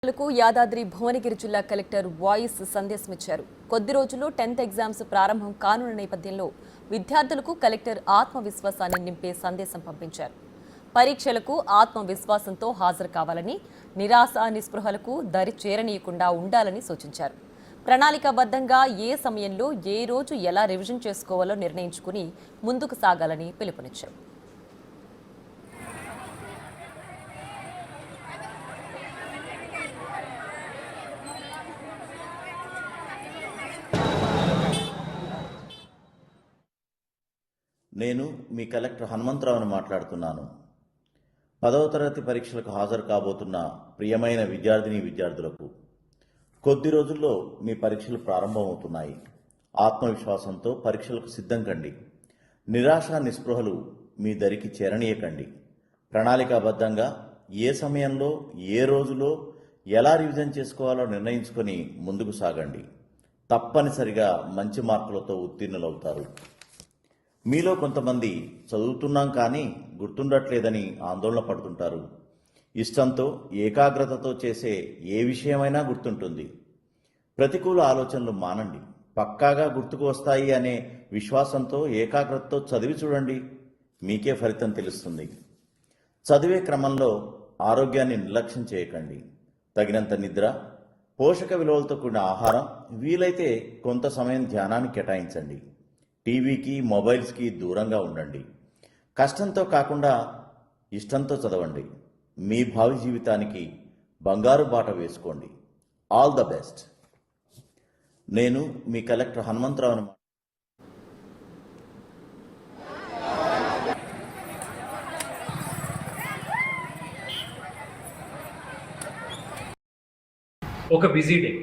లకు యాదాద్రి భువనగిరి జిల్లా collector voice సందేశం ఇచ్చారు. కొద్ది రోజుల్లో 10th ఎగ్జామ్స్ ప్రారంభం కానున్న నేపథ్యంలో విద్యార్థులకు కలెక్టర్ ఆత్మవిశ్వాసాన్ని నింపే సందేశం పంపించారు. పరీక్షలకు ఆత్మవిశ్వాసంతో హాజరు కావాలని, నిరాశ నిస్పృహలకు దరి చేరనీయకుండా ఉండాలని సూచించారు. ప్రణాళికాబద్ధంగా ఏ సమయంలో ఏ రోజు ఎలా రివిజన్ చేసుకోవాలో నిర్ణయించుకుని ముందుకు సాగాలని పిలుపునిచ్చారు. నేను మీ కలెక్టర్ హనుమంతరావుని మాట్లాడుతున్నాను. 10వ తరగతి పరీక్షలకు హాజరు కాబోతున్న ప్రియమైన విద్యార్థులకు కొద్ది రోజుల్లో మీ పరీక్షలు ప్రారంభమవుతున్నాయి. ఆత్మవిశ్వాసంతో పరీక్షలకు సిద్ధం కండి. నిరాశ నిస్పృహలు మీ దరికి చేరనీయకండి. ప్రణాళికాబద్ధంగా ఏ సమయంలో ఏ రోజులో ఎలా రివిజన్ చేసుకోవాలో నిర్ణయించుకొని ముందుకు సాగండి. తప్పనిసరిగా మంచి మార్కులతో ఉత్తీర్ణులవుతారు. మీలో కొంతమంది చదువుతున్నాం కానీ గుర్తుండట్లేదని ఆందోళన పడుతుంటారు. ఇష్టంతో ఏకాగ్రతతో చేసే ఏ విషయమైనా గుర్తుంటుంది. ప్రతికూల ఆలోచనలు మానండి. పక్కాగా గుర్తుకు వస్తాయి అనే విశ్వాసంతో ఏకాగ్రతతో చదివి చూడండి. మీకే ఫలితం తెలుస్తుంది. చదివే క్రమంలో ఆరోగ్యాన్ని నిర్లక్ష్యం చేయకండి. తగినంత నిద్ర, పోషక విలువలతో కూడిన ఆహారం, వీలైతే కొంత సమయం ధ్యానానికి కేటాయించండి. టీవీకి, మొబైల్స్కి దూరంగా ఉండండి. కష్టంతో కాకుండా ఇష్టంతో చదవండి. మీ భావి జీవితానికి బంగారు బాట వేసుకోండి. All the best. నేను మీ కలెక్టర్ హనుమంతరావుని. ఒక బిజీ డే